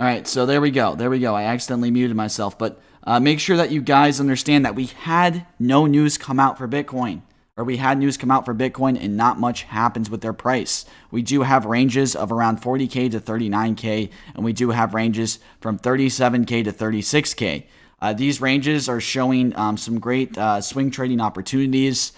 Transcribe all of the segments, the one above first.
All right, so there we go. There we go. I accidentally muted myself, but make sure that you guys understand that we had no news come out for Bitcoin, or we had news come out for Bitcoin and not much happens with their price. We do have ranges of around 40K to 39K, and we do have ranges from 37K to 36K. These ranges are showing some great swing trading opportunities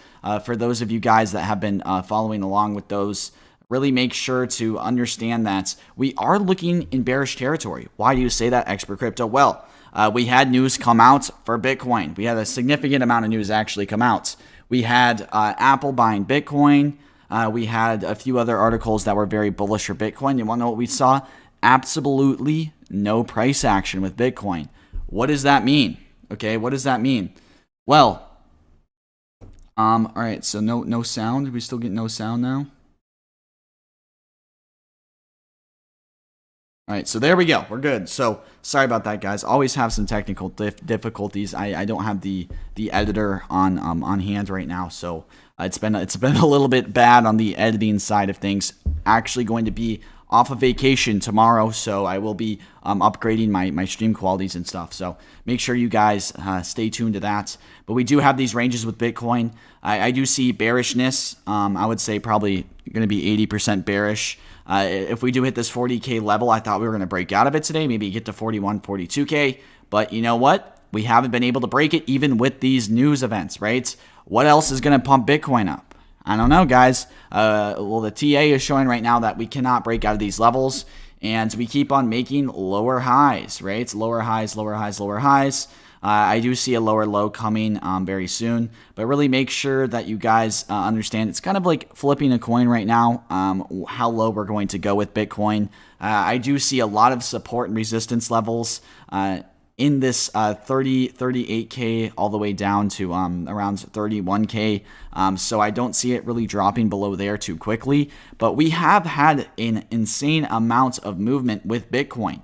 for those of you guys that have been following along with those. Really make sure to understand that we are looking in bearish territory. Why do you say that, Expert Crypto? Well, we had news come out for Bitcoin. We had a significant amount of news actually come out. We had Apple buying Bitcoin. We had a few other articles that were very bullish for Bitcoin. You want to know what we saw? Absolutely no price action with Bitcoin. What does that mean? Okay, what does that mean? Well, all right, so no sound. We still get no sound now? All right, so there we go. We're good. So sorry about that, guys. Always have some technical difficulties. I don't have the editor on hand right now, so it's been a little bit bad on the editing side of things. Actually, going to be off of vacation tomorrow, so I will be upgrading my stream qualities and stuff. So make sure you guys stay tuned to that. But we do have these ranges with Bitcoin. I do see bearishness. I would say probably going to be 80% bearish. If we do hit this 40K level, I thought we were going to break out of it today, maybe get to 41, 42K. But you know what? We haven't been able to break it even with these news events, right? What else is going to pump Bitcoin up? I don't know, guys. Well, the TA is showing right now that we cannot break out of these levels, and we keep on making lower highs, right? Lower highs, lower highs, lower highs. I do see a lower low coming very soon, but really make sure that you guys understand it's kind of like flipping a coin right now, how low we're going to go with Bitcoin. I do see a lot of support and resistance levels in this 38K all the way down to around 31K. So I don't see it really dropping below there too quickly, but we have had an insane amount of movement with Bitcoin.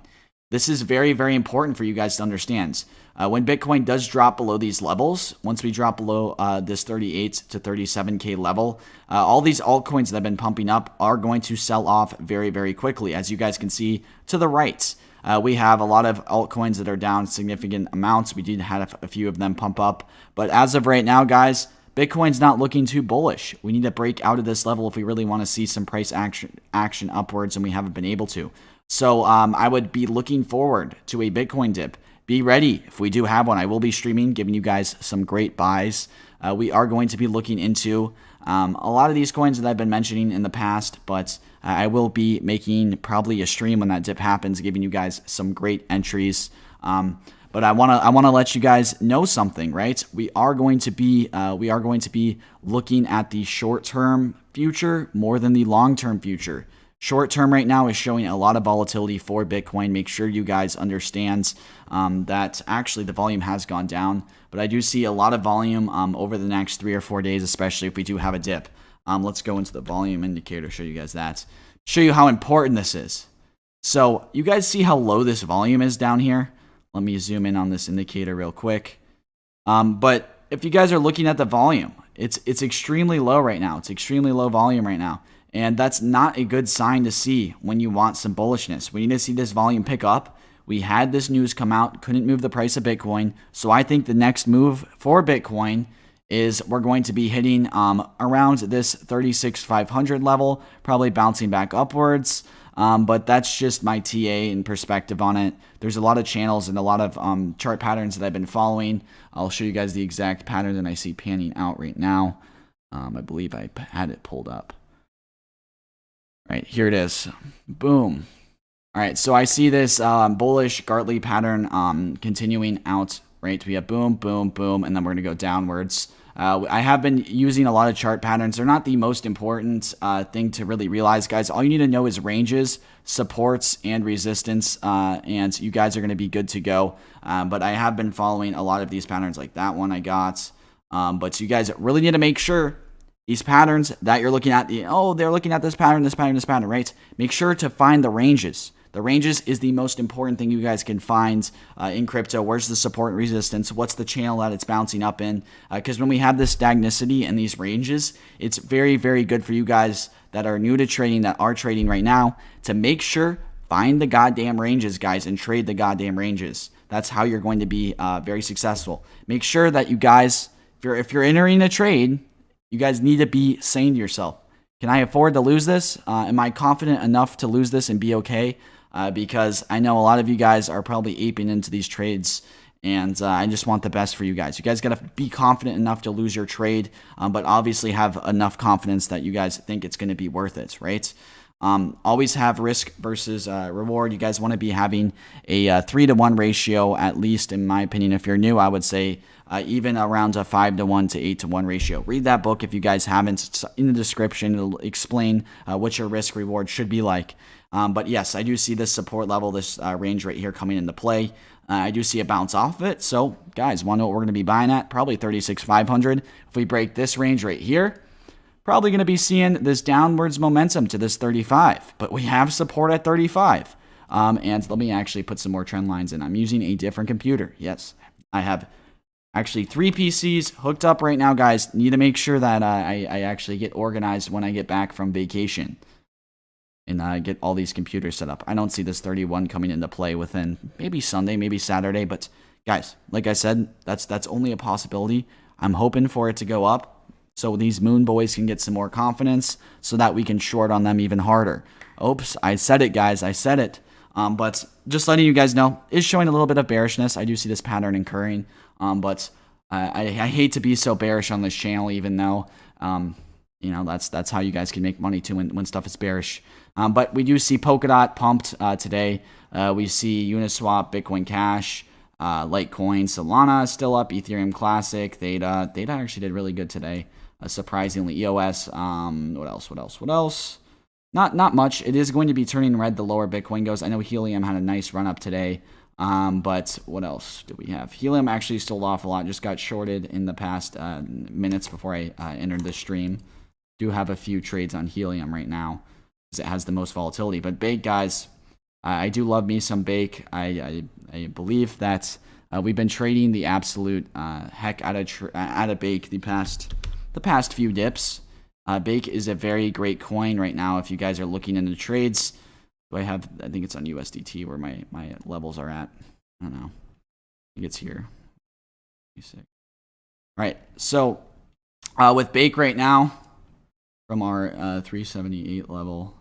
This is very, very important for you guys to understand. When Bitcoin does drop below these levels, once we drop below this 38 to 37K level, all these altcoins that have been pumping up are going to sell off very, very quickly. As you guys can see to the right, we have a lot of altcoins that are down significant amounts. We did have a few of them pump up. But as of right now, guys, Bitcoin's not looking too bullish. We need to break out of this level if we really want to see some price action upwards, and we haven't been able to. So I would be looking forward to a Bitcoin dip. Be ready if we do have one. I will be streaming, giving you guys some great buys. We are going to be looking into a lot of these coins that I've been mentioning in the past, but I will be making probably a stream when that dip happens, giving you guys some great entries. But I wanna let you guys know something, right? We are going to be looking at the short-term future more than the long-term future. Short term right now is showing a lot of volatility for Bitcoin. Make sure you guys understand that actually the volume has gone down, but I do see a lot of volume over the next 3 or 4 days, especially if we do have a dip. Let's go into the volume indicator, show you guys that. Show you how important this is. So you guys see how low this volume is down here? Let me zoom in on this indicator real quick. But if you guys are looking at the volume, it's extremely low right now. It's extremely low volume right now. And that's not a good sign to see when you want some bullishness. We need to see this volume pick up. We had this news come out, couldn't move the price of Bitcoin. So I think the next move for Bitcoin is we're going to be hitting around this 36,500 level, probably bouncing back upwards. But that's just my TA and perspective on it. There's a lot of channels and a lot of chart patterns that I've been following. I'll show you guys the exact pattern that I see panning out right now. I believe I had it pulled up. Right, here it is. Boom. All right, so I see this bullish Gartley pattern continuing out, right? We have boom, boom, boom, and then we're going to go downwards. I have been using a lot of chart patterns. They're not the most important thing to really realize, guys. All you need to know is ranges, supports, and resistance, and you guys are going to be good to go. But I have been following a lot of these patterns like that one I got. But you guys really need to make sure these patterns that you're looking at, they're looking at this pattern, this pattern, this pattern, right? Make sure to find the ranges. The ranges is the most important thing you guys can find in crypto. Where's the support and resistance? What's the channel that it's bouncing up in? Because when we have this stagnicity and these ranges, it's very, very good for you guys that are new to trading, that are trading right now, to make sure, find the goddamn ranges, guys, and trade the goddamn ranges. That's how you're going to be very successful. Make sure that you guys, if you're entering a trade, you guys need to be saying to yourself, can I afford to lose this? Am I confident enough to lose this and be okay? Because I know a lot of you guys are probably aping into these trades, and I just want the best for you guys. You guys got to be confident enough to lose your trade, but obviously have enough confidence that you guys think it's going to be worth it, right? Always have risk versus reward. You guys want to be having a 3-to-1 ratio, at least in my opinion. If you're new, I would say even around a 5-to-1 to 8-to-1 ratio. Read that book if you guys haven't. It's in the description. It'll explain what your risk reward should be like. But yes, I do see this support level, this range right here coming into play. I do see a bounce off of it. So guys, want to know what we're going to be buying at? Probably 36,500. If we break this range right here, probably going to be seeing this downwards momentum to this 35. But we have support at 35. And let me actually put some more trend lines in. I'm using a different computer. Yes, I have actually 3 PCs hooked up right now, guys. Need to make sure that I actually get organized when I get back from vacation and get all these computers set up. I don't see this 31 coming into play within maybe Sunday, maybe Saturday. But guys, like I said, that's only a possibility. I'm hoping for it to go up so these moon boys can get some more confidence so that we can short on them even harder. Oops, I said it, guys. I said it. But just letting you guys know, is showing a little bit of bearishness. I do see this pattern occurring. But I hate to be so bearish on this channel, even though that's how you guys can make money too when stuff is bearish. But we do see Polkadot pumped today. We see Uniswap, Bitcoin Cash, Litecoin, Solana is still up, Ethereum Classic, Theta. Theta actually did really good today, surprisingly. EOS, what else? Not much. It is going to be turning red the lower Bitcoin goes. I know Helium had a nice run up today. But what else do we have? Helium actually sold off a lot. Just got shorted in the past minutes before I entered the stream. Do have a few trades on Helium right now because it has the most volatility. But Bake, guys, I do love me some Bake. I believe that we've been trading the absolute heck out of Bake the past few dips. Bake is a very great coin right now if you guys are looking into trades. I think it's on USDT where my levels are at. I don't know. I think it's here. All right. So with Bake right now, from our 378 level.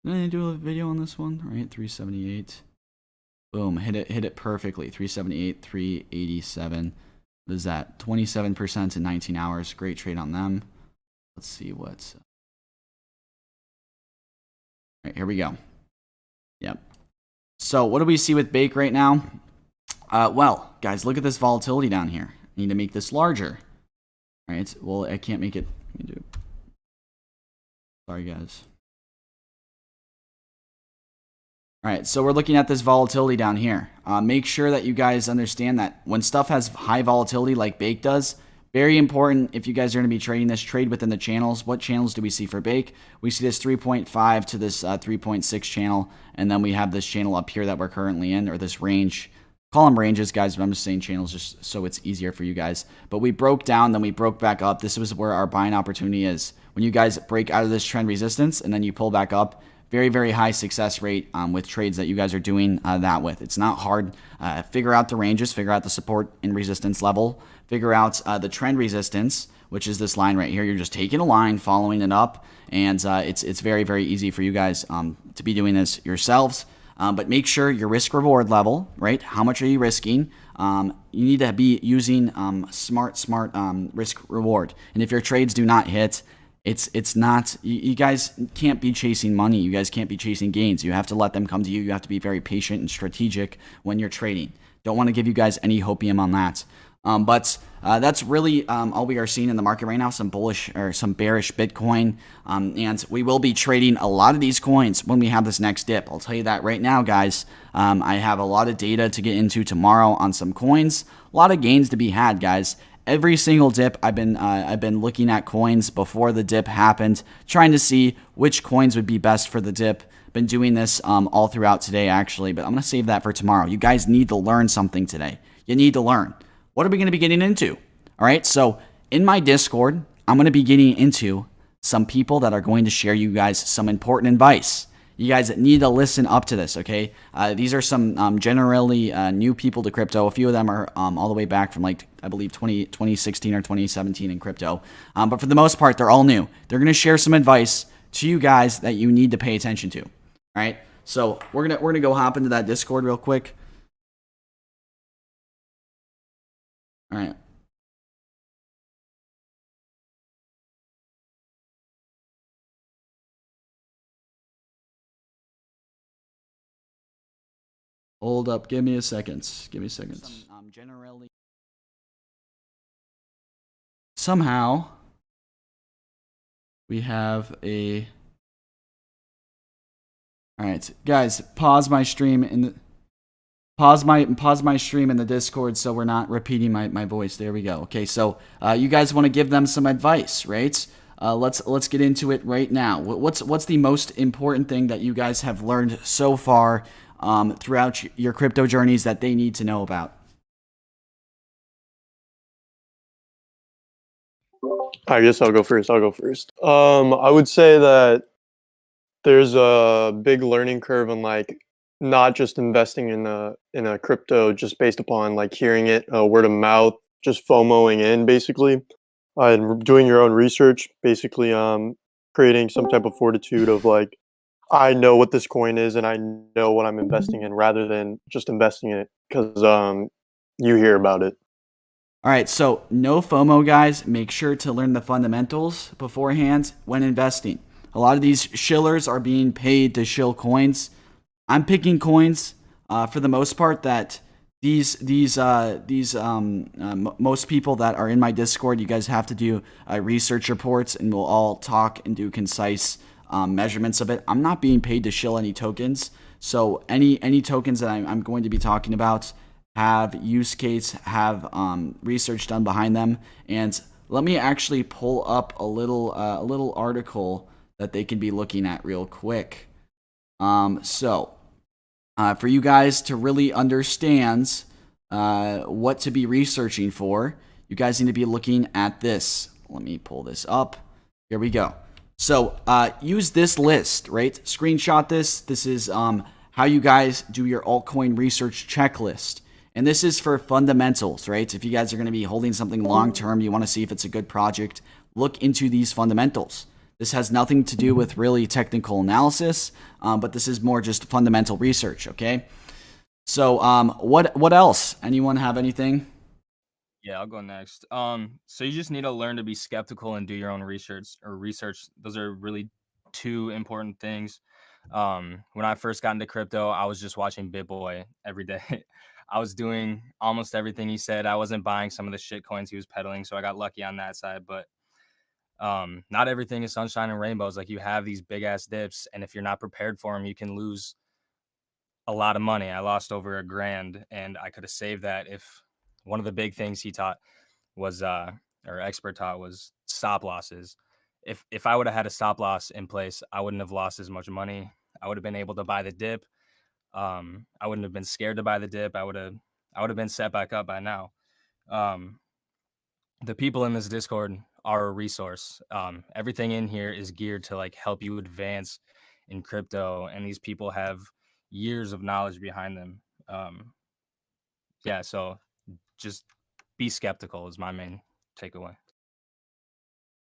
Did I do a video on this one? All right, 378. Boom, hit it perfectly. 378, 387. What is that? 27% in 19 hours. Great trade on them. Let's see what's... All right, here we go. Yep. So what do we see with Bake right now? Well, guys, look at this volatility down here. I need to make this larger. All right, well, I can't make it... Let me do... Sorry, guys. All right, so we're looking at this volatility down here. Make sure that you guys understand that when stuff has high volatility like Bake does, very important if you guys are going to be trading this, trade within the channels. What channels do we see for Bake? We see this 3.5 to this 3.6 channel, and then we have this channel up here that we're currently in, or this range. Call them ranges, guys, but I'm just saying channels just so it's easier for you guys. But we broke down, then we broke back up. This was where our buying opportunity is. When you guys break out of this trend resistance and then you pull back up, very, very high success rate with trades that you guys are doing that with. It's not hard. Figure out the ranges, figure out the support and resistance level, figure out the trend resistance, which is this line right here. You're just taking a line, following it up, and it's very, very easy for you guys to be doing this yourselves. But make sure your risk reward level, right? How much are you risking? You need to be using smart risk reward. And if your trades do not hit, It's not, you guys can't be chasing money. You guys can't be chasing gains. You have to let them come to you. You have to be very patient and strategic when you're trading. Don't want to give you guys any hopium on that. But that's really all we are seeing in the market right now. Some bullish or some bearish Bitcoin. And we will be trading a lot of these coins when we have this next dip. I'll tell you that right now, guys. I have a lot of data to get into tomorrow on some coins. A lot of gains to be had, guys. Every single dip, I've been looking at coins before the dip happened, trying to see which coins would be best for the dip. Been doing this all throughout today, actually, but I'm going to save that for tomorrow. You guys need to learn something today. You need to learn. What are we going to be getting into? All right, so in my Discord, I'm going to be getting into some people that are going to share you guys some important advice. You guys need to listen up to this, okay? These are some generally new people to crypto. A few of them are all the way back from, like, I believe 2016 or 2017 in crypto. But for the most part, they're all new. They're going to share some advice to you guys that you need to pay attention to, all right? So we're gonna go hop into that Discord real quick. All right. Hold up. Give me a second. Give me a second. Generally, somehow, we have a... All right, guys, pause my stream in the... Pause my stream in the Discord so we're not repeating my voice. There we go. Okay, so you guys want to give them some advice, right? Let's get into it right now. What's the most important thing that you guys have learned so far throughout your crypto journeys that they need to know about? I guess I'll go first. I would say that there's a big learning curve on like not just investing in a crypto just based upon like hearing it word of mouth, just FOMOing in basically, and doing your own research. Basically, creating some type of fortitude of like I know what this coin is and I know what I'm investing in, rather than just investing in it because you hear about it. All right, so no FOMO, guys. Make sure to learn the fundamentals beforehand when investing. A lot of these shillers are being paid to shill coins. I'm picking coins for the most part that most people that are in my Discord, you guys have to do research reports, and we'll all talk and do concise measurements of it. I'm not being paid to shill any tokens, so any tokens that I'm going to be talking about have use case, have research done behind them. And let me actually pull up a little article that they can be looking at real quick. For you guys to really understand what to be researching for, you guys need to be looking at this. Let me pull this up. Here we go. So use this list, right? Screenshot this. This is how you guys do your altcoin research checklist. And this is for fundamentals, right? If you guys are going to be holding something long term, you want to see if it's a good project, look into these fundamentals. This has nothing to do with really technical analysis, but this is more just fundamental research, okay? So what else? Anyone have anything? Yeah, I'll go next. So you just need to learn to be skeptical and do your own research. Those are really two important things. When I first got into crypto, I was just watching BitBoy every day. I was doing almost everything he said. I wasn't buying some of the shit coins he was peddling, so I got lucky on that side. But not everything is sunshine and rainbows. Like, you have these big ass dips, and if you're not prepared for them, you can lose a lot of money. I lost over $1,000, and I could have saved that if one of the big things he taught was or expert taught was stop losses. If I would have had a stop loss in place, I wouldn't have lost as much money. I would have been able to buy the dip. I wouldn't have been scared to buy the dip. I would have been set back up by now. The people in this Discord are a resource. Everything in here is geared to like help you advance in crypto, and these people have years of knowledge behind them. Yeah, so just be skeptical is my main takeaway.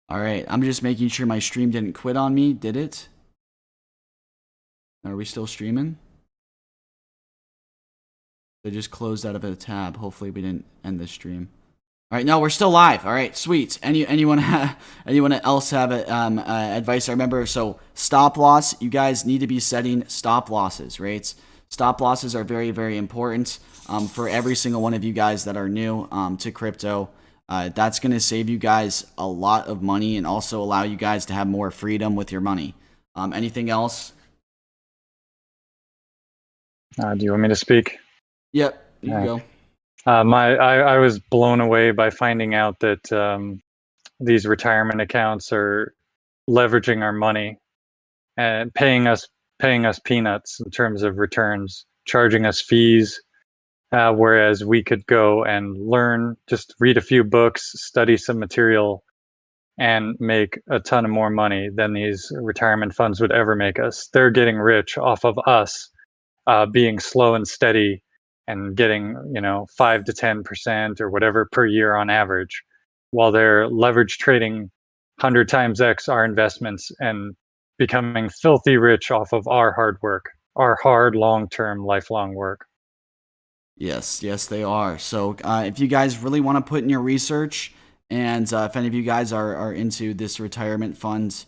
All right, I'm just making sure my stream didn't quit on me. Did it? Are we still streaming? I just closed out of a tab. Hopefully we didn't end the stream. All right, no, we're still live. All right, sweet. Anyone else have advice? I remember, so stop loss. You guys need to be setting stop losses, right? Stop losses are very, very important for every single one of you guys that are new to crypto. That's going to save you guys a lot of money and also allow you guys to have more freedom with your money. Anything else? Do you want me to speak? Yep, you can go. I was blown away by finding out that these retirement accounts are leveraging our money and paying us peanuts in terms of returns, charging us fees, whereas we could go and learn, just read a few books, study some material, and make a ton of more money than these retirement funds would ever make us. They're getting rich off of us being slow and steady and getting 5 to 10% or whatever per year on average, while they're leverage trading 100 times X our investments and becoming filthy rich off of our hard work, our hard, long-term, lifelong work. Yes, they are. So if you guys really want to put in your research, and if any of you guys are into this retirement fund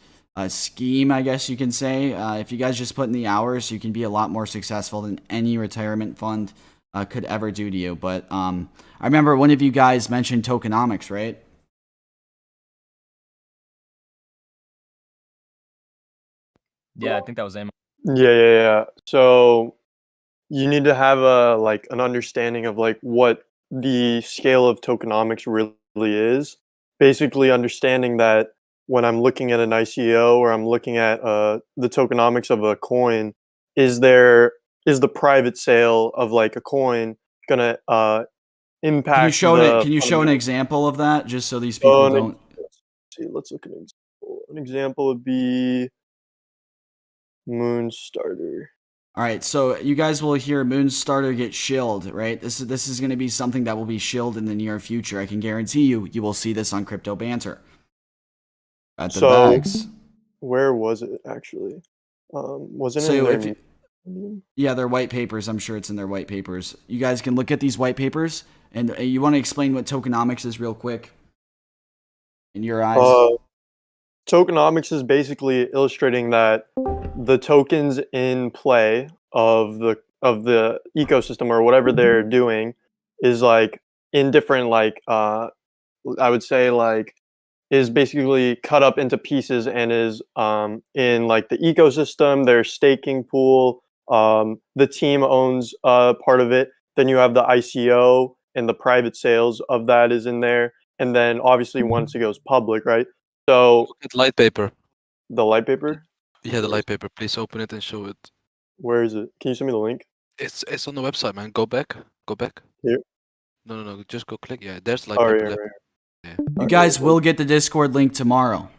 scheme, I guess you can say, if you guys just put in the hours, you can be a lot more successful than any retirement fund could ever do to you. But I remember one of you guys mentioned tokenomics, right? Yeah, I think that was Amos. Yeah. So you need to have an understanding of like what the scale of tokenomics really is. Basically understanding that when I'm looking at an ICO or I'm looking at the tokenomics of a coin, is the private sale of like a coin gonna impact? Can you show an example of that, just so these people don't? Let's look at an example. An example would be Moonstarter. All right, so you guys will hear Moonstarter get shilled, right? This is going to be something that will be shilled in the near future. I can guarantee you will see this on Crypto Banter. At the bags. Where was it actually? Wasn't so it in their... Yeah, their white papers. I'm sure it's in their white papers. You guys can look at these white papers, and you want to explain what tokenomics is real quick? In your eyes? Tokenomics is basically illustrating that the tokens in play of the ecosystem or whatever they're doing is like in different I would say like is basically cut up into pieces and is in like the ecosystem, their staking pool, the team owns part of it. Then you have the ICO and the private sales of that is in there. And then obviously once it goes public, right? So light paper. The light paper? Yeah, the light paper. Please open it and show it. Where is it? Can you send me the link? It's on the website, man. Go back. Here? No. Just go click. Yeah, there's light paper. Right. Yeah. You guys will get the Discord link tomorrow.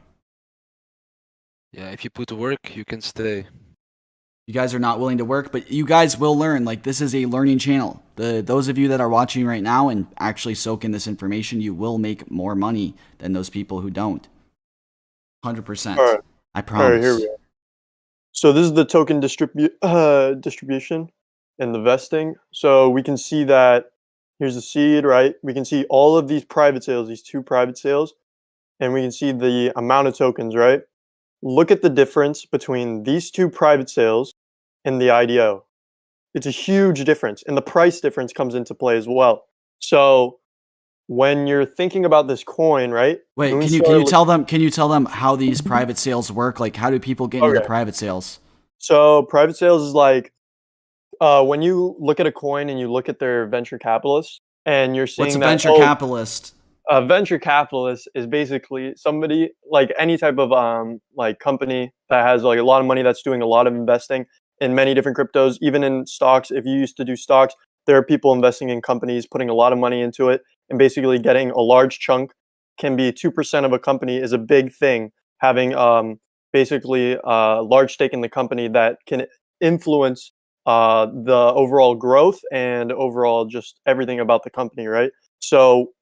Yeah, if you put to work, you can stay. You guys are not willing to work, but you guys will learn. Like, this is a learning channel. Those of you that are watching right now and actually soak in this information, you will make more money than those people who don't. 100%. All right. I promise. All right, here we are. So this is the token distribution and the vesting. So we can see that here's the seed, right? We can see all of these private sales, these two private sales, and we can see the amount of tokens, right? Look at the difference between these two private sales and the IDO. It's a huge difference, and the price difference comes into play as well. So when you're thinking about this coin, right? Wait, can you tell them how these private sales work? Like, how do people get into the private sales? So private sales is like when you look at a coin and you look at their venture capitalist and you're seeing what's a venture capitalist? A venture capitalist is basically somebody like any type of like company that has like a lot of money that's doing a lot of investing in many different cryptos, even in stocks. If you used to do stocks, there are people investing in companies, putting a lot of money into it, and basically getting a large chunk. Can be 2% of a company is a big thing. Having basically a large stake in the company that can influence the overall growth and overall just everything about the company, right? So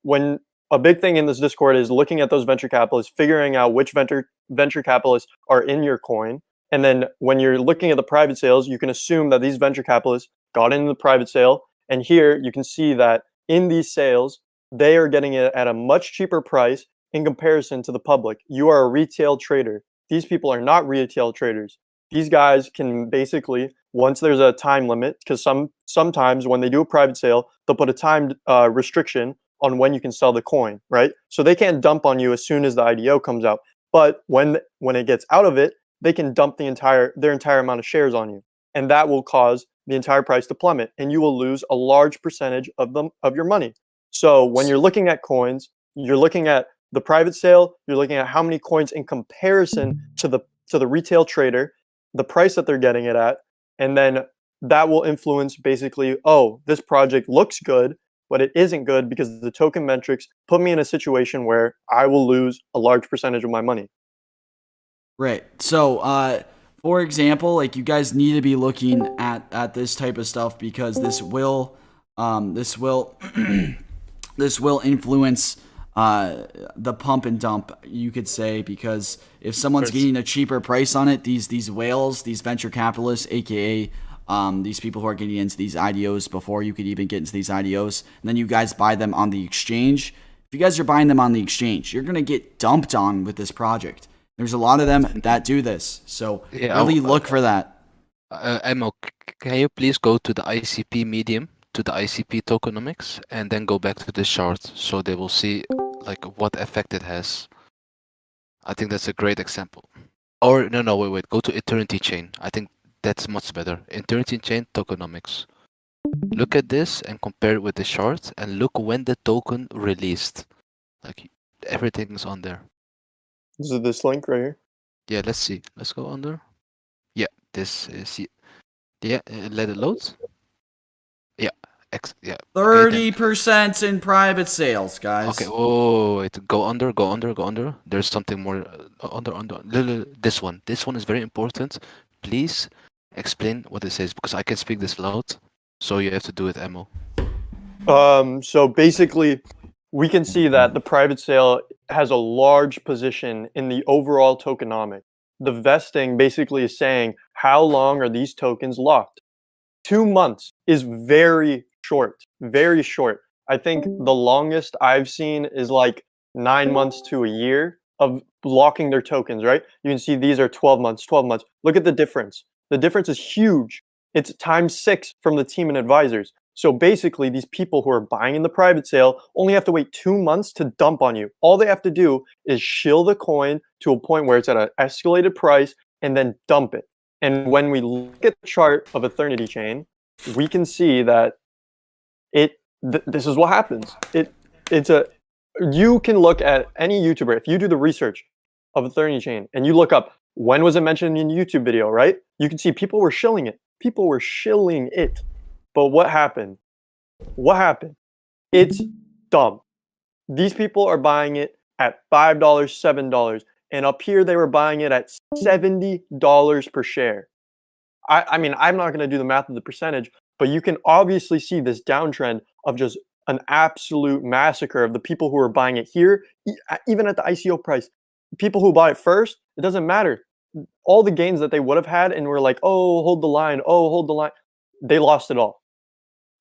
when a big thing in this Discord is looking at those venture capitalists, figuring out which venture capitalists are in your coin. And then when you're looking at the private sales, you can assume that these venture capitalists got into the private sale. And here you can see that in these sales, they are getting it at a much cheaper price in comparison to the public. You are a retail trader. These people are not retail traders. These guys can basically, once there's a time limit, because sometimes when they do a private sale, they'll put a time restriction on when you can sell the coin, right? So they can't dump on you as soon as the IDO comes out. But when it gets out of it, they can dump their entire amount of shares on you, and that will cause the entire price to plummet, and you will lose a large percentage of your money. So when you're looking at coins, you're looking at the private sale, you're looking at how many coins in comparison to the retail trader, the price that they're getting it at, and then that will influence basically, oh, this project looks good, but it isn't good because the token metrics put me in a situation where I will lose a large percentage of my money. Right. So, for example, like you guys need to be looking at this type of stuff because this will this will influence the pump and dump, you could say, because if someone's getting a cheaper price on it, these whales, these venture capitalists, aka these people who are getting into these IDOs before you could even get into these IDOs, and then you guys buy them on the exchange. If you guys are buying them on the exchange, you're gonna get dumped on with this project. There's a lot of them that do this, so really look for that. Emo, can you please go to the ICP medium, to the ICP tokenomics, and then go back to the chart so they will see like what effect it has. I think that's a great example. Or no, wait, go to Eternity Chain. I think that's much better. Eternity Chain tokenomics. Look at this and compare it with the chart, and look when the token released. Like everything's on there. This is this link right here. Yeah, let's see. Let's go under. Yeah, this is yeah. Let it load. Yeah, yeah. 30% in private sales, guys. Okay. Oh, wait. Go under. There's something more. Under. This one. This one is very important. Please explain what it says because I can speak this loud. So you have to do it, Emo. So basically, we can see that the private sale has a large position in the overall tokenomic. The vesting basically is saying how long are these tokens locked. 2 months is very short, very short. I think the longest I've seen is like 9 months to a year of locking their tokens, right? You can see these are 12 months. Look at the difference. The difference is huge. It's ×6 from the team and advisors. So basically, these people who are buying in the private sale only have to wait 2 months to dump on you. All they have to do is shill the coin to a point where it's at an escalated price and then dump it. And when we look at the chart of Eternity Chain, we can see that this is what happens. You can look at any YouTuber. If you do the research of Eternity Chain and you look up when was it mentioned in a YouTube video, right? You can see people were shilling it. But what happened? It's dumb. These people are buying it at $5, $7, and up here they were buying it at $70 per share. I mean, I'm not going to do the math of the percentage, but you can obviously see this downtrend of just an absolute massacre of the people who are buying it here, even at the ICO price. People who buy it first, it doesn't matter. All the gains that they would have had and were like, oh, hold the line, they lost it all.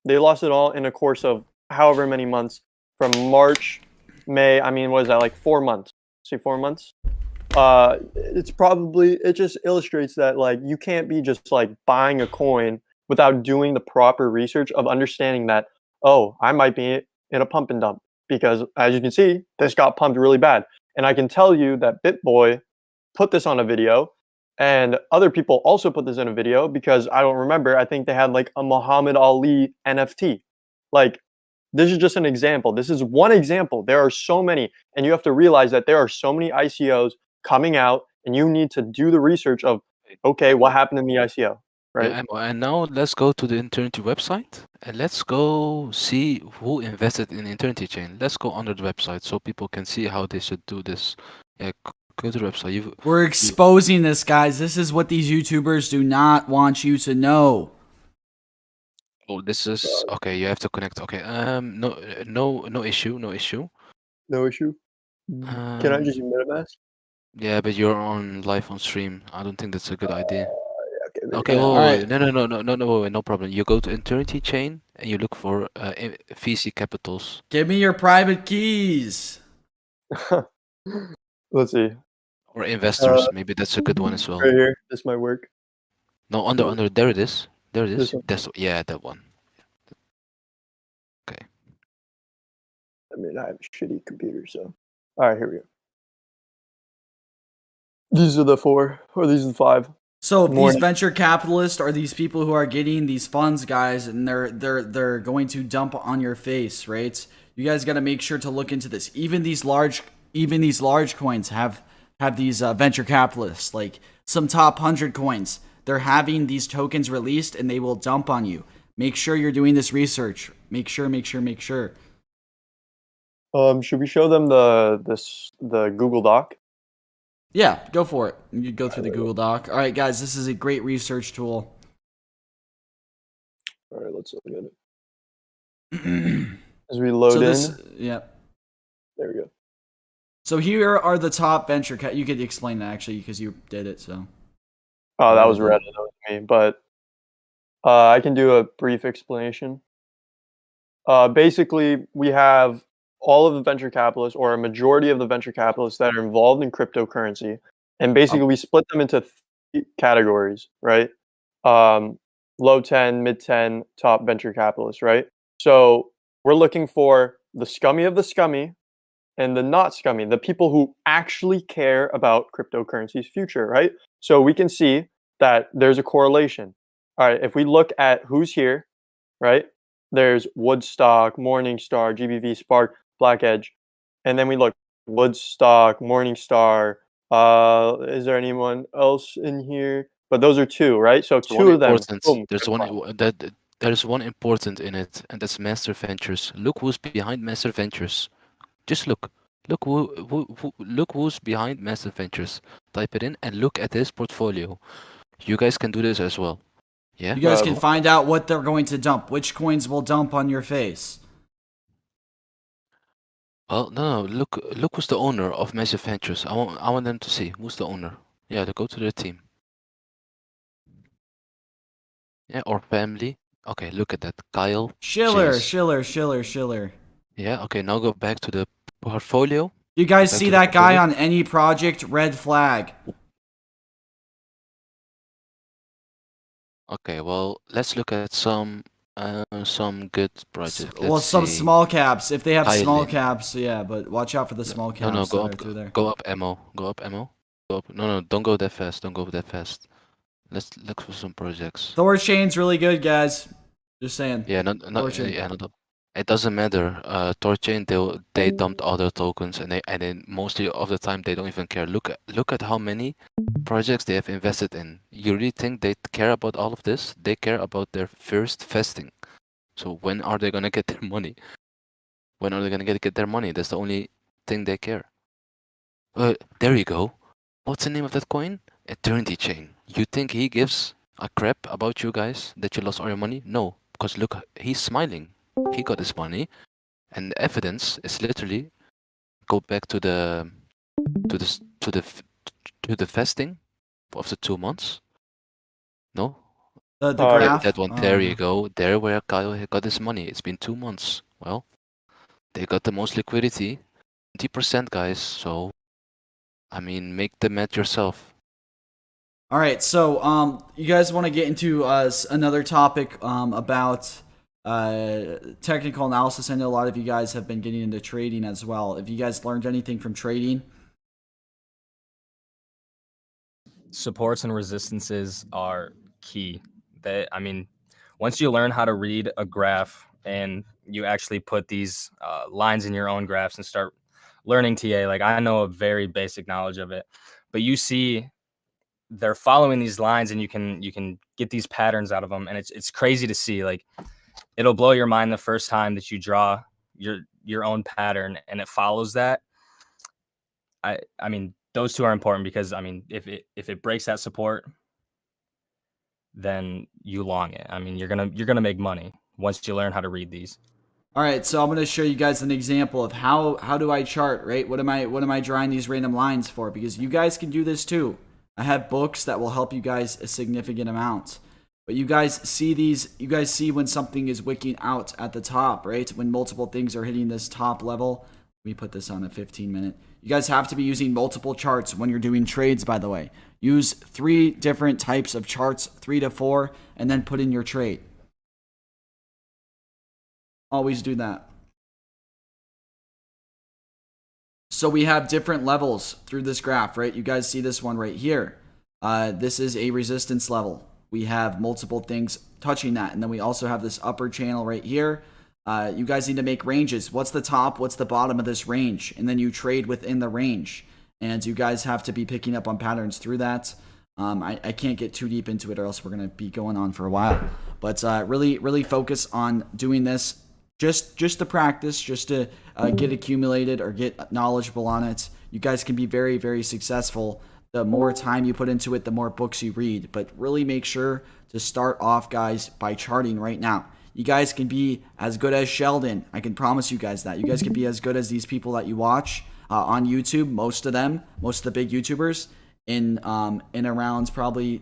They lost it all in a course of however many months, from March, May, I mean, what is that, like 4 months? Say 4 months? It just illustrates that like you can't be just like buying a coin without doing the proper research of understanding that, oh, I might be in a pump and dump, because as you can see, this got pumped really bad. And I can tell you that BitBoy put this on a video, and other people also put this in a video, because I don't remember, I think they had like a Muhammad Ali NFT. Like, this is just an example. This is one example. There are so many, and you have to realize that there are so many ICOs coming out, and you need to do the research of, okay, what happened in the ICO, right? Yeah, and now let's go to the Eternity website and let's go see who invested in Eternity Chain. Let's go under the website so people can see how they should do this. Yeah, go to the website. We're exposing this, guys. This is what these YouTubers do not want you to know. Oh, this is okay. You have to connect. Okay. No issue. No issue. Can I just use MetaMask? Yeah, but you're on live on stream. I don't think that's a good idea. Okay, Yeah, whoa, all right. no problem. You go to Eternity Chain and you look for VC capitals. Give me your private keys. Let's see. Or investors, maybe that's a good one as well. Right here. This might work. No, under there it is. There it This is. one? Yeah, that one. Okay. I mean, I have a shitty computer, so. All right, here we go. These are the 4, or these are the 5. So More- these venture capitalists are these people who are getting these funds, guys, and they're going to dump on your face, right? You guys got to make sure to look into this. Even these large coins have these venture capitalists. Like some top 100 coins, they're having these tokens released, and they will dump on you. Make sure you're doing this research. Make sure. Should we show them the Google Doc? Yeah, go for it. You go through the Google Doc. All right, guys, this is a great research tool. All right, let's look at it. As we load Yeah. there we go. So here are the top venture you could explain that actually because you did it. So. Oh, that was Reddit, that was me. But I can do a brief explanation. Basically, we have all of the venture capitalists, or a majority of the venture capitalists that are involved in cryptocurrency, and basically we split them into 3 categories, right? Low 10, mid 10, top venture capitalists, right? So we're looking for the scummy of the scummy and the not scummy, the people who actually care about cryptocurrency's future, right? So we can see that there's a correlation. All right, if we look at who's here, right? There's Woodstock, Morningstar, GBV, Spark, Black Edge, and then we look Woodstock, Morningstar. Is there anyone else in here? But those are 2, right? So There's 2 one of them. important. Boom. There's one important in it, and that's Master Ventures. Look who's behind Master Ventures. Just look. Look look who's behind Master Ventures. Type it in and look at his portfolio. You guys can do this as well. Yeah. You guys can find out what they're going to dump. Which coins will dump on your face. Well, no. Look who's the owner of Massive Ventures. I want them to see who's the owner. Yeah, to go to their team. Yeah, or family. Okay, look at that. Kyle. Schiller. Yeah. Okay, now go back to the portfolio. You guys Back see to the that guy portfolio. on any project? Red flag. Okay, well, let's look at some good projects. Well, Let's some see. small caps. If they have small Thailand. caps, yeah, but watch out for the small caps. No, go that are through there. up, go up, ammo. Go up, ammo. Go up. No, don't go that fast. Don't go that fast. Let's look for some projects. Thorchain's really good, guys. Just saying. Yeah, Thorchain. it doesn't matter. Thorchain, they dumped other tokens, and then mostly of the time they don't even care. Look at how many projects they have invested in. You really think they care about all of this? They care about their first vesting. So when are they gonna get their money? When are they gonna get their money? That's the only thing they care. There you go. What's the name of that coin? Eternity Chain. You think he gives a crap about you guys that you lost all your money? No, because look, he's smiling. He got his money, and the evidence is literally go back to the vesting of the 2 months. No, The Oh, graph. that one. There you go. There where Kyle got his money. It's been 2 months. Well, they got the most liquidity, 20%, guys. So, I mean, make the math yourself. All right, so you guys want to get into another topic about technical analysis. I know a lot of you guys have been getting into trading as well. Have you guys learned anything from trading? Supports and resistances are key. I mean, once you learn how to read a graph and you actually put these lines in your own graphs and start learning TA, like I know a very basic knowledge of it, but you see they're following these lines and you can get these patterns out of them, and it's crazy to see. Like, it'll blow your mind the first time that you draw your own pattern and it follows that. I mean, those two are important because I mean, if it breaks that support, then you long it. I mean, you're gonna make money once you learn how to read these. All right, so I'm going to show you guys an example of how do I chart, right? What am I drawing these random lines for? Because you guys can do this too. I have books that will help you guys a significant amount. But you guys see these, you guys see when something is wicking out at the top, right? When multiple things are hitting this top level. Let me put this on a 15-minute. You guys have to be using multiple charts when you're doing trades, by the way. Use 3 different types of charts, 3 to 4, and then put in your trade. Always do that. So we have different levels through this graph, right? You guys see this one right here. This is a resistance level. We have multiple things touching that. And then we also have this upper channel right here. You guys need to make ranges. What's the top? What's the bottom of this range? And then you trade within the range. And you guys have to be picking up on patterns through that. I can't get too deep into it or else we're going to be going on for a while. But really focus on doing this just to practice, just to get accumulated or get knowledgeable on it. You guys can be very, very successful. The more time you put into it, the more books you read. But really make sure to start off, guys, by charting right now. You guys can be as good as Sheldon. I can promise you guys that. You guys can be as good as these people that you watch on YouTube, most of the big YouTubers, in around probably,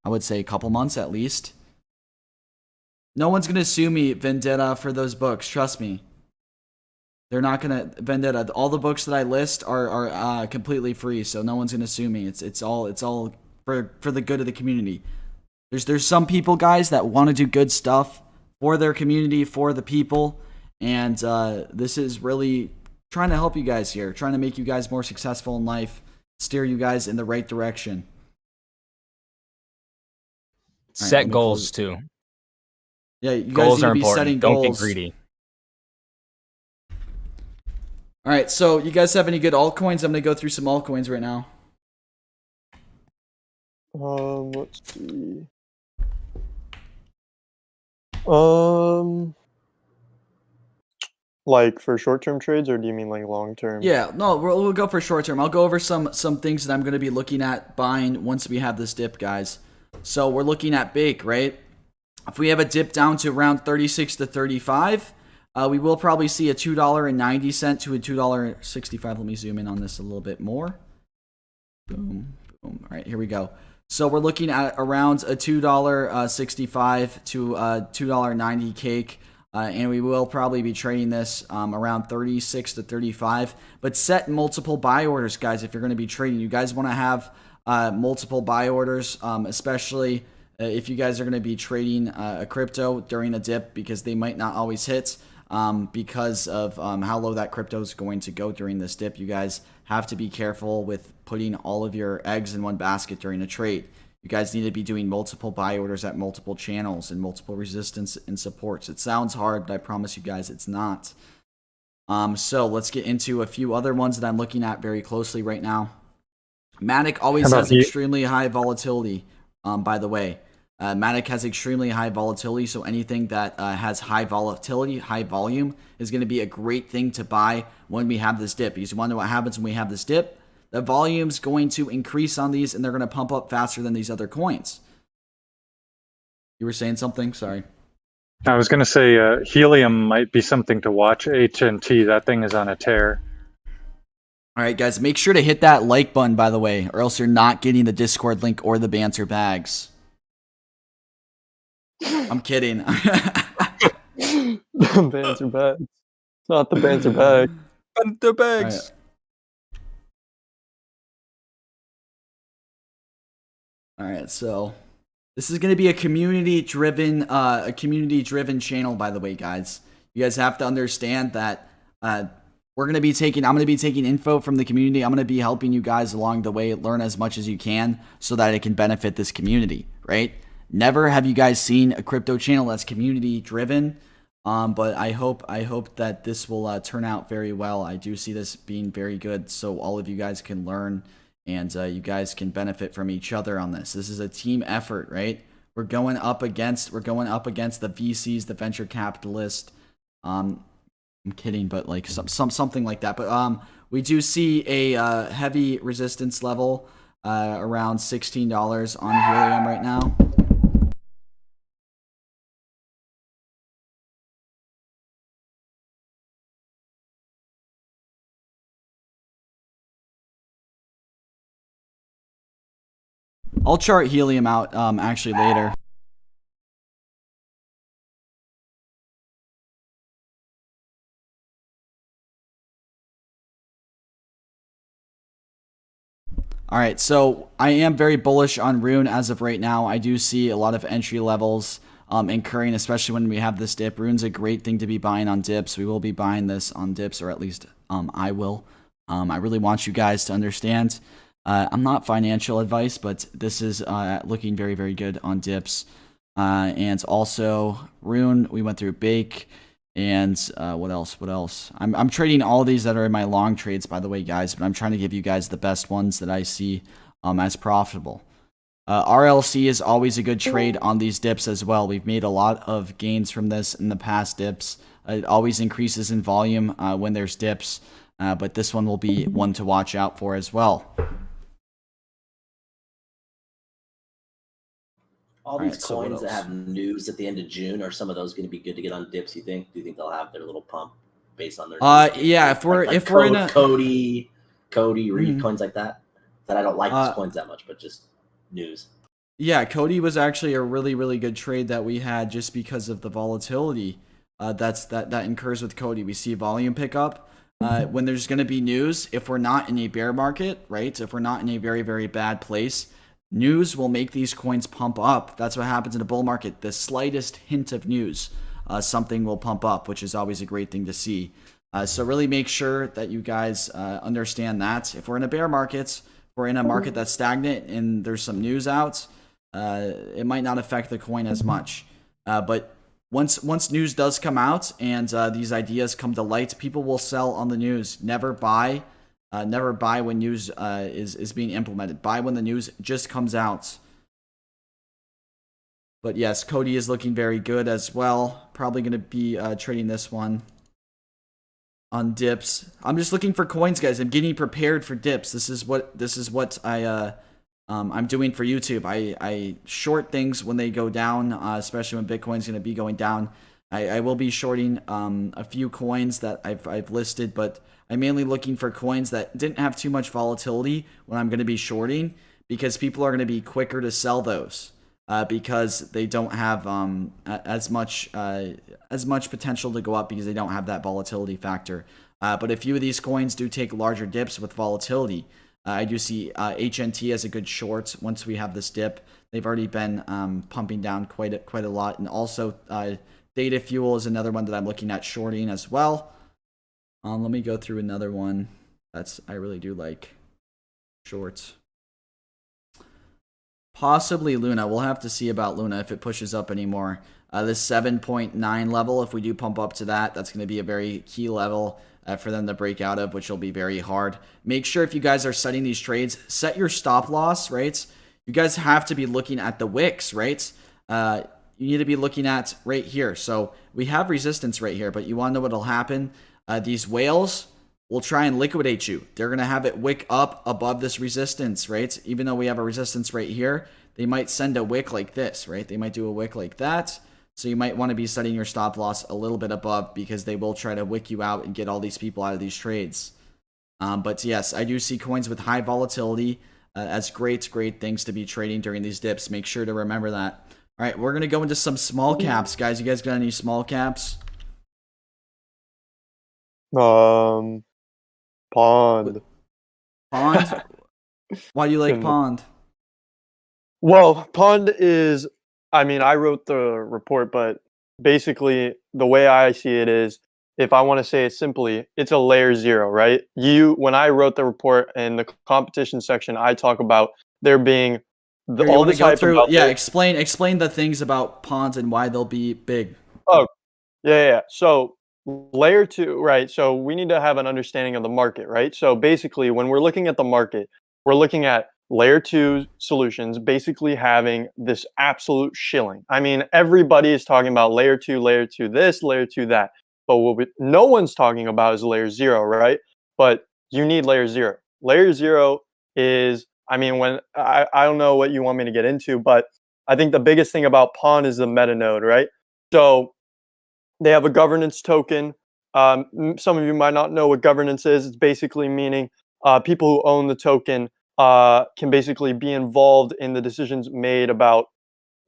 I would say, a couple months at least. No one's going to sue me, Vendetta, for those books. Trust me. They're not going to, Vendetta. All the books that I list are completely free, so no one's going to sue me. It's all for the good of the community. There's some people, guys, that want to do good stuff for their community, for the people, and this is really trying to help you guys here, trying to make you guys more successful in life, steer you guys in the right direction. Set goals too. Yeah, you goals guys need are to be important. setting Don't goals. get greedy. All right, so you guys have any good altcoins? I'm gonna go through some altcoins right now. Let's see. Like for short-term trades, or do you mean like long-term? Yeah, no, we'll go for short term. I'll go over some things that I'm going to be looking at buying once we have this dip, guys. So we're looking at bake, right? If we have a dip down to around 36 to 35, we will probably see a $2.90 to a $2.65. Let me zoom in on this a little bit more. Boom, boom. All right, here we go. So we're looking at around a $2.65 to a $2.90 cake. And we will probably be trading this around 36 to 35. But set multiple buy orders, guys, if you're going to be trading. You guys want to have multiple buy orders, especially if you guys are going to be trading a crypto during a dip, because they might not always hit because of how low that crypto is going to go during this dip. You guys have to be careful with putting all of your eggs in one basket during a trade. You guys need to be doing multiple buy orders at multiple channels and multiple resistance and supports. It sounds hard, but I promise you guys it's not. So let's get into a few other ones that I'm looking at very closely right now. Matic always has extremely high volatility, by the way. Matic has extremely high volatility, so anything that has high volatility, high volume, is going to be a great thing to buy when we have this dip. Because you wonder what happens when we have this dip? The volume's going to increase on these, and they're going to pump up faster than these other coins. You were saying something? Sorry. I was going to say helium might be something to watch. HNT, that thing is on a tear. All right, guys, make sure to hit that like button, by the way, or else you're not getting the Discord link or the banter bags. I'm kidding. The banter bags. Not the banter bag. Banter bags. All right, so this is going to be a community-driven channel, by the way, guys. You guys have to understand that I'm going to be taking info from the community. I'm going to be helping you guys along the way, learn as much as you can so that it can benefit this community, right? Never have you guys seen a crypto channel that's community-driven, but I hope that this will turn out very well. I do see this being very good, so all of you guys can learn. And you guys can benefit from each other on this. This is a team effort, right? We're going up against the VCs, the venture capitalists. I'm kidding, but like something like that. But we do see a heavy resistance level around $16 on Helium right now. I'll chart helium out actually later. All right, so I am very bullish on Rune as of right now. I do see a lot of entry levels incurring, especially when we have this dip. Rune's a great thing to be buying on dips. We will be buying this on dips, or at least I will. I really want you guys to understand. I'm not financial advice, but this is looking very, very good on dips. And also Rune, we went through Bake. And what else? What else? I'm trading all these that are in my long trades, by the way, guys. But I'm trying to give you guys the best ones that I see as profitable. RLC is always a good trade on these dips as well. We've made a lot of gains from this in the past dips. It always increases in volume when there's dips. But this one will be one to watch out for as well. All these so what coins that else? have news at the end of June, are some of those going to be good to get on dips? You think? Do you think they'll have their little pump based on their? Yeah. If we're in a Cody, Reef Mhm. coins like that. That I don't like these coins that much, but just news. Yeah, Cody was actually a really, really good trade that we had just because of the volatility that incurs with Cody. We see volume pick up when there's going to be news. If we're not in a bear market, right? If we're not in a very, very bad place, news will make these coins pump up. That's what happens in a bull market. The slightest hint of news, something will pump up, which is always a great thing to see. So really make sure that you guys understand that. If we're in a bear market, we're in a market that's stagnant and there's some news out, it might not affect the coin as much. But once news does come out and these ideas come to light, people will sell on the news. Never buy when news is being implemented. Buy when the news just comes out. But yes, Cody is looking very good as well. Probably going to be trading this one on dips. I'm just looking for coins, guys. I'm getting prepared for dips. This is what I'm doing for YouTube. I short things when they go down, especially when Bitcoin's going to be going down. I will be shorting a few coins that I've listed, but I'm mainly looking for coins that didn't have too much volatility when I'm going to be shorting, because people are going to be quicker to sell those because they don't have as much potential to go up because they don't have that volatility factor. But a few of these coins do take larger dips with volatility. I do see HNT as a good short once we have this dip. They've already been pumping down quite a lot, and also Data Fuel is another one that I'm looking at shorting as well. Let me go through another one that's I really do like shorts. Possibly Luna. We'll have to see about Luna if it pushes up anymore. This 7.9 level, if we do pump up to that, that's going to be a very key level for them to break out of, which will be very hard. Make sure if you guys are setting these trades, set your stop loss, right? You guys have to be looking at the wicks, right? You need to be looking at right here. So we have resistance right here, but you want to know what will happen? These whales will try and liquidate you. They're going to have it wick up above this resistance, right? Even though we have a resistance right here, they might send a wick like this, right? They might do a wick like that. So you might want to be setting your stop loss a little bit above, because they will try to wick you out and get all these people out of these trades. But yes, I do see coins with high volatility as great things to be trading during these dips. Make sure to remember that. All right, we're going to go into some small caps. Guys, you guys got any small caps? Pond. Pond? Why do you like Pond? Well, Pond is, I mean, I wrote the report, but basically the way I see it is, if I want to say it simply, it's a layer 0, right? When I wrote the report in the competition section, I talk about there being all this hype about explain the things about Ponds and why they'll be big. Oh, yeah. So layer 2, right? So we need to have an understanding of the market, right? So basically, when we're looking at the market, we're looking at layer 2 solutions basically having this absolute shilling. I mean, everybody is talking about layer 2 this, layer 2 that. But no one's talking about is layer 0, right? But you need layer 0. Layer 0 is, I mean, when I don't know what you want me to get into, but I think the biggest thing about Pond is the meta node, right? So they have a governance token. Some of you might not know what governance is. It's basically meaning people who own the token can basically be involved in the decisions made about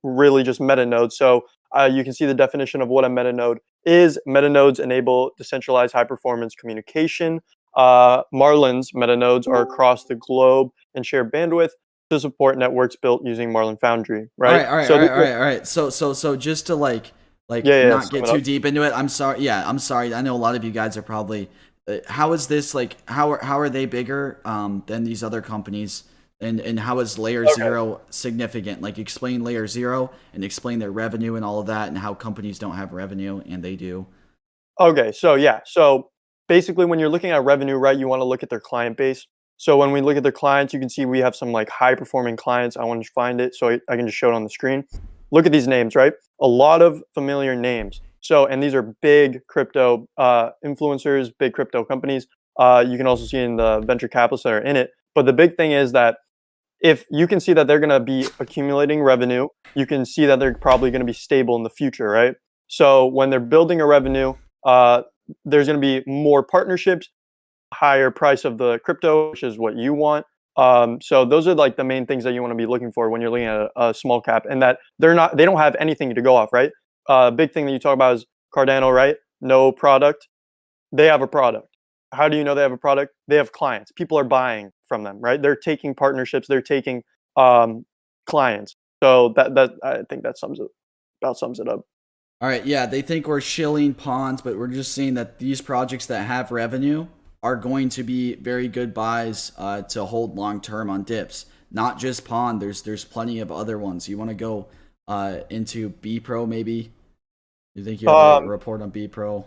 really just meta nodes. So you can see the definition of what a meta node is. Meta nodes enable decentralized high performance communication. Marlin's meta nodes are across the globe and share bandwidth to support networks built using Marlin Foundry. Right. All right. So just to like not get too deep into it. I'm sorry. Yeah, I'm sorry. I know a lot of you guys are probably. How is this like? How are they bigger than these other companies? And how is Layer Zero significant? Like, explain Layer Zero and explain their revenue and all of that, and how companies don't have revenue and they do. Okay, so yeah, so basically, when you're looking at revenue, right, you want to look at their client base. So when we look at their clients, you can see we have some like high performing clients. I want to find it so I can just show it on the screen. Look at these names, right? A lot of familiar names. So, and these are big crypto influencers, big crypto companies. You can also see in the venture capitalists that are in it. But the big thing is that if you can see that they're going to be accumulating revenue, you can see that they're probably going to be stable in the future, right? So when they're building a revenue, there's going to be more partnerships, higher price of the crypto, which is what you want. So those are like the main things that you want to be looking for when you're looking at a small cap, and that they don't have anything to go off, right? Big thing that you talk about is Cardano, right? No product. They have a product. How do you know they have a product? They have clients. People are buying from them, right? They're taking partnerships. They're taking clients. So that I think that sums it up. All right, yeah, they think we're shilling pawns, but we're just saying that these projects that have revenue are going to be very good buys to hold long term on dips. Not just pawn. There's plenty of other ones. You want to go into B Pro maybe? You think you have a report on B Pro?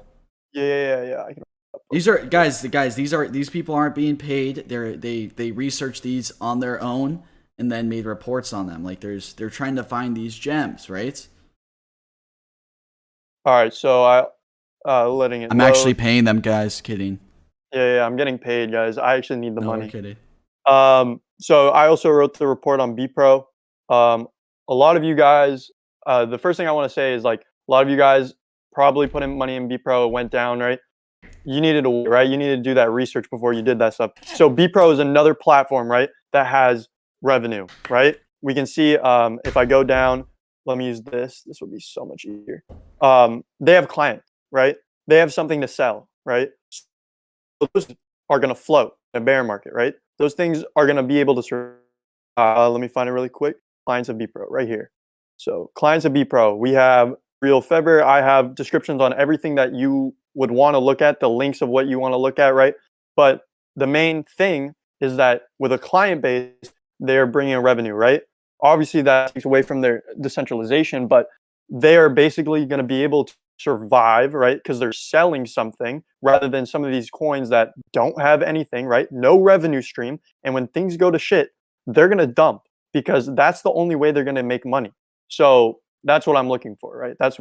Yeah. I can. These are guys. These people aren't being paid. They research these on their own and then made reports on them. Like they're trying to find these gems, right? All right, so letting it. I'm actually paying them, guys. Kidding. Yeah, I'm getting paid, guys. I actually need the money. No kidding. So I also wrote the report on B Pro. A lot of you guys. The first thing I want to say is like a lot of you guys probably put in money in B Pro. It went down, right? You needed to wait, right? You needed to do that research before you did that stuff. So B Pro is another platform, right, that has revenue, right? We can see if I go down, let me use this. This would be so much easier. They have clients, right? They have something to sell, right? So those are going to float in a bear market, right? Those things are going to be able to survive. Let me find it really quick. Clients of B Pro right here. So clients of B Pro, we have Real Feber. I have descriptions on everything that you would want to look at, the links of what you want to look at, right? But the main thing is that with a client base, they're bringing in revenue, right? Obviously, that takes away from their decentralization, but they are basically going to be able to survive, right? Because they're selling something rather than some of these coins that don't have anything, right? No revenue stream. And when things go to shit, they're going to dump because that's the only way they're going to make money. So that's what I'm looking for, right? That's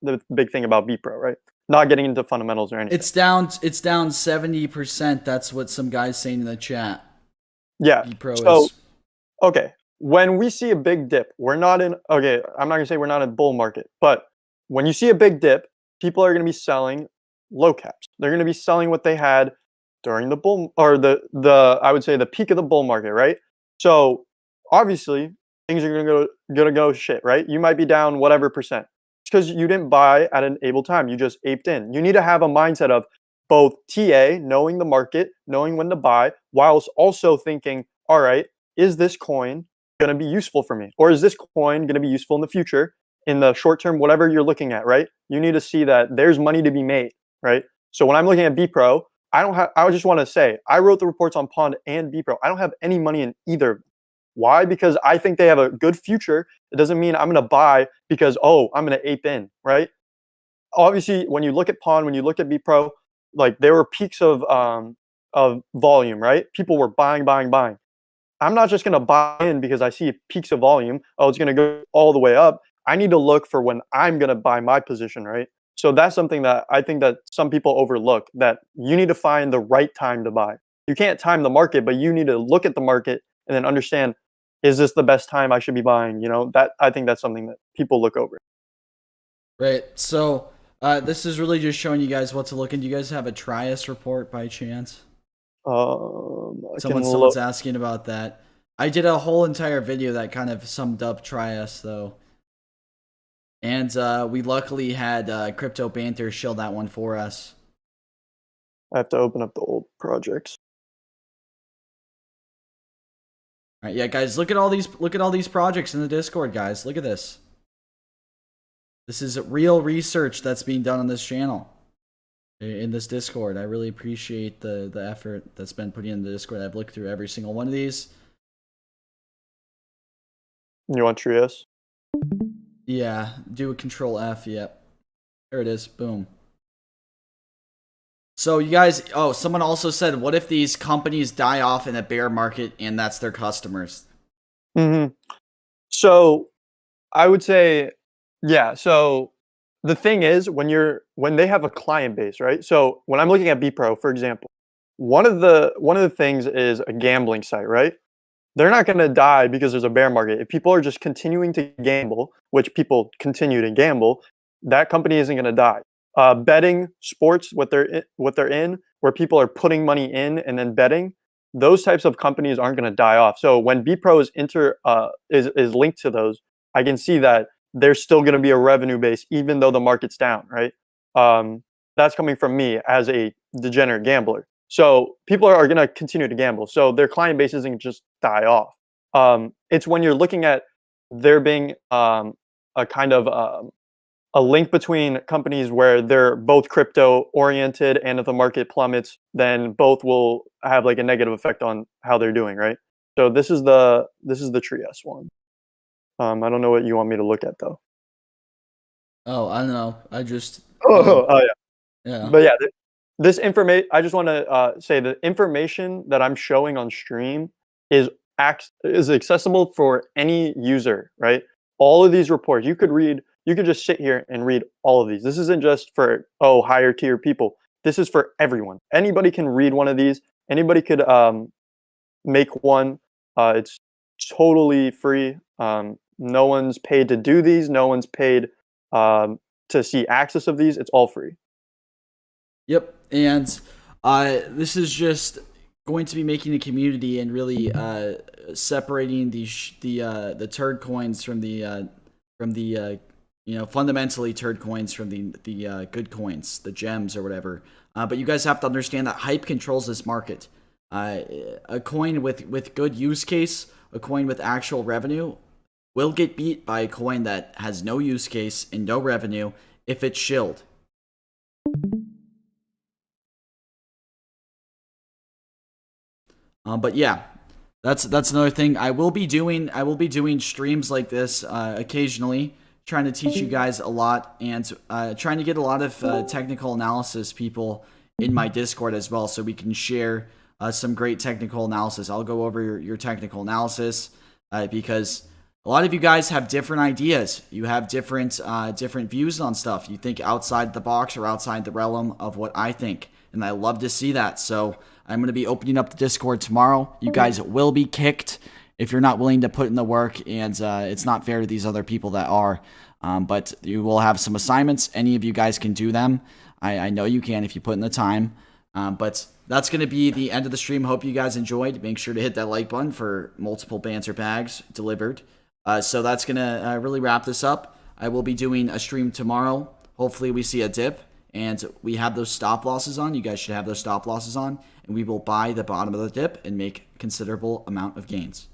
the big thing about B Pro, right? Not getting into fundamentals or anything. It's down 70%. That's what some guy's saying in the chat. Yeah. B Pro is okay. When we see a big dip, I'm not going to say we're not in a bull market, but when you see a big dip, people are going to be selling low caps. They're going to be selling what they had during the bull or I would say the peak of the bull market, right? So obviously things are going to go shit, right? You might be down whatever percent. It's because you didn't buy at an able time. You just aped in. You need to have a mindset of both TA, knowing the market, knowing when to buy, whilst also thinking, all right, is this coin going to be useful for me? Or is this coin going to be useful in the future, in the short term, whatever you're looking at, right? You need to see that there's money to be made, right? So when I'm looking at B Pro, I just want to say, I wrote the reports on Pond and B Pro. I don't have any money in either. Why? Because I think they have a good future. It doesn't mean I'm going to buy because, I'm going to ape in, right? Obviously, when you look at Pond, when you look at B Pro, like there were peaks of volume, right? People were buying. I'm not just going to buy in because I see peaks of volume. It's going to go all the way up. I need to look for when I'm going to buy my position, right? So that's something that I think that some people overlook, that you need to find the right time to buy. You can't time the market, but you need to look at the market and then understand, is this the best time I should be buying? That I think that's something that people look over. Right. So this is really just showing you guys what to look at. Do you guys have a Trias report by chance? I can Someone's look. asking about that. I did a whole entire video that kind of summed up Trias though. And we luckily had Crypto Banter shill that one for us. I have to open up the old projects. All right, yeah, guys, look at all these projects in the Discord, guys. Look at this. This is real research that's being done on this channel, in this Discord. I really appreciate the effort that's been put in the Discord. I've looked through every single one of these. You want Trias? Yeah, do a Control F. Yep, there it is. Boom. So you guys, oh, someone also said, what if these companies die off in a bear market and that's their customers? Mm-hmm. So I would say, yeah. So the thing is, when they have a client base, right? So when I'm looking at BPro, for example, one of the things is a gambling site, right? They're not going to die because there's a bear market. If people are just continuing to gamble, which people continue to gamble, that company isn't going to die. Betting, sports, what they're in, where people are putting money in and then betting, those types of companies aren't going to die off. So when BPro is linked to those, I can see that there's still going to be a revenue base even though the market's down, right? That's coming from me as a degenerate gambler. So people are going to continue to gamble. So their client base isn't just die off. It's when you're looking at there being a kind of a link between companies where they're both crypto oriented, and if the market plummets, then both will have like a negative effect on how they're doing, right? So this is the Trias one. I don't know what you want me to look at though. Oh, I don't know. I just. Oh yeah. Yeah. But yeah, this information. I just want to say the information that I'm showing on stream is accessible for any user, right? All of these reports you could read. You could just sit here and read all of these. This isn't just for higher tier people. This is for everyone. Anybody can read one of these. Anybody could make one. It's totally free. No one's paid to do these. No one's paid to see access of these. It's all free. Yep, and this is just going to be making a community and really separating the turd coins from the fundamentally turd coins from the good coins, the gems or whatever. But you guys have to understand that hype controls this market. A coin with good use case, a coin with actual revenue, will get beat by a coin that has no use case and no revenue if it's shilled. But yeah, that's another thing. I will be doing streams like this occasionally, trying to teach you guys a lot and trying to get a lot of technical analysis people in my Discord as well, so we can share some great technical analysis. I'll go over your technical analysis because a lot of you guys have different ideas. You have different views on stuff. You think outside the box or outside the realm of what I think, and I love to see that. So I'm going to be opening up the Discord tomorrow. You guys will be kicked if you're not willing to put in the work, and it's not fair to these other people that are. But you will have some assignments. Any of you guys can do them. I know you can if you put in the time. But that's going to be the end of the stream. Hope you guys enjoyed. Make sure to hit that like button for multiple banter bags delivered. So that's going to really wrap this up. I will be doing a stream tomorrow. Hopefully we see a dip and we have those stop losses on. You guys should have those stop losses on. And we will buy the bottom of the dip and make considerable amount of gains.